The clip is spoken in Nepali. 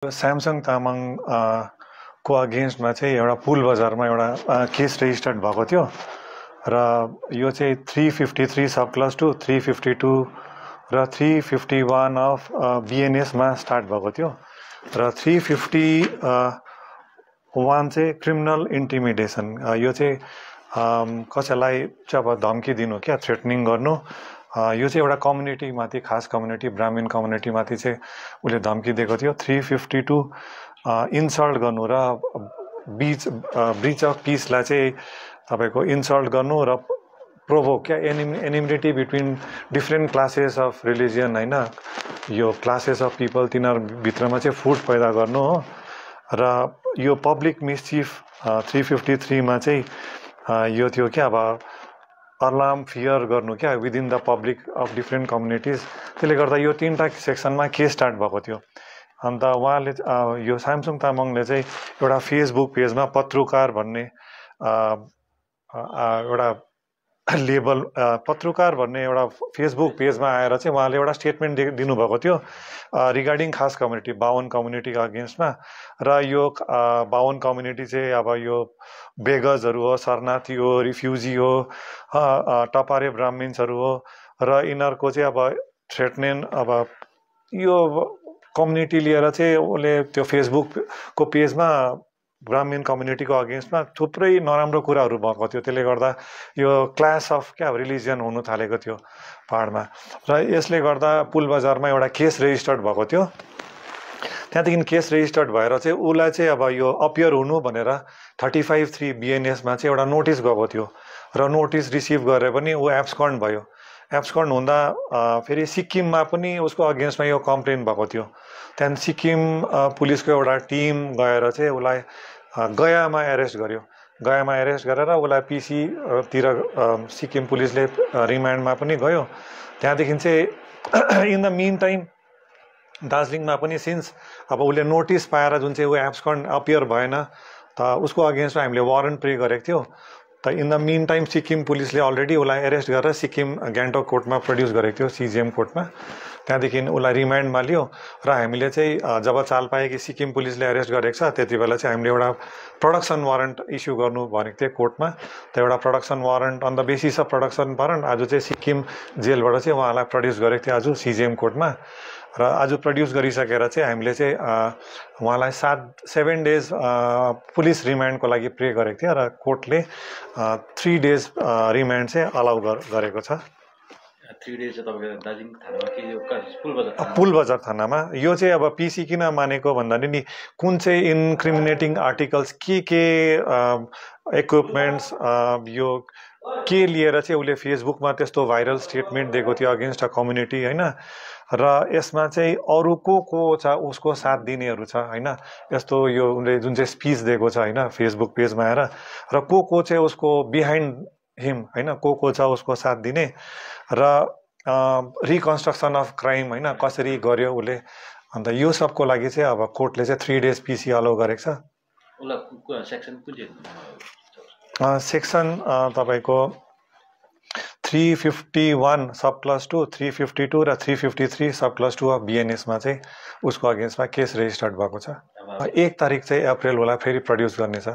स्यामसङ तामाङ को अगेन्स्टमा चाहिँ एउटा पुल बजारमा एउटा केस रेजिस्टर्ड भएको थियो र यो चाहिँ 353 सब क्लास 2 352 र 351 अफ बिएनएसमा स्टार्ट भएको थियो र 351 चाहिँ क्रिमिनल इन्टिमिडेसन। यो चाहिँ कसैलाई चाहिँ अब धम्की दिनु क्या, थ्रेटनिङ गर्नु। यो चाहिँ एउटा कम्युनिटीमाथि, खास कम्युनिटी ब्राह्मण कम्युनिटीमाथि चाहिँ उसले धम्की दिएको थियो। 352 इन्सल्ट गर्नु र ब्रिच अफ पिसलाई चाहिँ तपाईँको इन्सल्ट गर्नु र प्रोभोक क्या, enmity between different classes of religion होइन, यो क्लासेस अफ पिपल तिनीहरू भित्रमा चाहिँ फुट पैदा गर्नु हो। र यो पब्लिक मिसचिफ 353 चाहिँ यो थियो क्या, अब अलार्म फियर गर्नु क्या within the public of different communities. त्यसले गर्दा यो 3टा सेक्सनमा केस स्टार्ट भएको थियो। अन्त उहाँले यो स्यामसङ तामाङले चाहिँ एउटा फेसबुक पेजमा पत्रकार भन्ने एउटा लेबल, पत्रकार भन्ने एउटा फेसबुक पेजमा आएर चाहिँ उहाँले एउटा स्टेटमेन्ट दिनुभएको थियो रिगार्डिङ खास कम्युनिटी, बाहुन कम्युनिटीको अगेन्स्टमा। र यो बाहुन कम्युनिटी चाहिँ अब यो बेगर्सहरू हो, शरणार्थी हो, रिफ्युजी हो, टपारे ब्राह्मिन्सहरू हो। र यिनीहरूको चाहिँ अब थ्रेटमेन्ट, अब यो कम्युनिटी लिएर चाहिँ उसले त्यो फेसबुकको पेजमा ब्राह्मण कम्युनिटीको अगेन्स्टमा थुप्रै नराम्रो कुराहरू भएको थियो। त्यसले गर्दा यो क्लास अफ क्या रिलिजियन हुनु थालेको थियो पहाडमा। र यसले गर्दा पुल बजारमा एउटा केस रेजिस्टर्ड भएको थियो। त्यहाँदेखि केस रेजिस्टर्ड भएर चाहिँ उसलाई चाहिँ अब यो अपियर हुनु भनेर 35(3) बिएनएसमा चाहिँ एउटा नोटिस गएको थियो र नोटिस रिसिभ गरेर पनि ऊ एब्सकन्ड भयो। एब्सकन्ड हुँदा फेरि सिक्किममा पनि उसको अगेन्स्टमा यो कम्प्लेन भएको थियो। त्यहाँदेखि सिक्किम पुलिसको एउटा टिम गएर चाहिँ उसलाई गयामा एरेस्ट गर्यो। गयामा एरेस्ट गरेर उसलाई पिसीतिर सिक्किम पुलिसले रिमान्डमा पनि गयो। त्यहाँदेखि चाहिँ इन द मिन टाइम दार्जिलिङमा पनि सिन्स अब उसले नोटिस पाएर जुन चाहिँ ऊ एब्सकन्ड अपियर भएन त उसको अगेन्स्टमा हामीले वारन्ट प्रे गरेको थियो। त in the meantime Sikkim पुलिसले अलरेडी उसलाई एरेस्ट गरेर सिक्किम गान्तोक कोर्टमा प्रड्युस गरेको थियो, सिजिएम कोर्टमा। त्यहाँदेखि उसलाई रिमान्डमा लियो र हामीले चाहिँ जब चाल पाएँ कि सिक्किम पुलिसले एरेस्ट गरेको छ त्यति बेला चाहिँ हामीले एउटा प्रोडक्सन वारन्ट इस्यु गर्नु भनेको थियो कोर्टमा। त एउटा production warrant on the basis of production warrant आज चाहिँ सिक्किम जेलबाट चाहिँ उहाँलाई प्रड्युस गरेको थियो आज सिजिएम कोर्टमा। र आज प्रड्युस गरिसकेर चाहिँ हामीले चाहिँ उहाँलाई 7 डेज पुलिस रिमान्डको लागि प्रे गरेको थियो र कोर्टले 3 डेज रिमान्ड चाहिँ अलाउ गरेको छ। 3 डेज चाहिँ तपाईँको दार्जिलिङ थानामा कि यो पुलबजार थाना? पुलबजार थानामा। यो चाहिँ अब पिसी किन मानेको भन्दाखेरि नि कुन चाहिँ इन्क्रिमिनेटिङ आर्टिकल्स के इक्विपमेन्ट्स यो के लिएर चाहिँ उसले फेसबुकमा त्यस्तो भाइरल स्टेटमेन्ट दिएको थियो अगेन्स्ट अ कम्युनिटी होइन। र यसमा चाहिँ अरू को छ उसको साथ दिनेहरू छ होइन, यस्तो यो उसले जुन चाहिँ स्पिच दिएको छ होइन फेसबुक पेजमा आएर, र को चाहिँ उसको बिहाइन्ड हिम होइन, को छ उसको साथ दिने। र रिकन्स्ट्रक्सन अफ क्राइम होइन कसरी गर्यो उसले। अन्त यो सबको लागि चाहिँ अब कोर्टले चाहिँ 3 डेज पिसी अलाउ गरेको छ। सेक्सन तपाईँको 351 सब क्लास 2 352 र 353 सब क्लास 2 अफ बिएनएसमा चाहिँ उसको अगेन्स्टमा केस रेजिस्टर्ड भएको छ। 1 तारिक चाहिँ अप्रिल होला फेरि प्रड्युस गर्ने छ।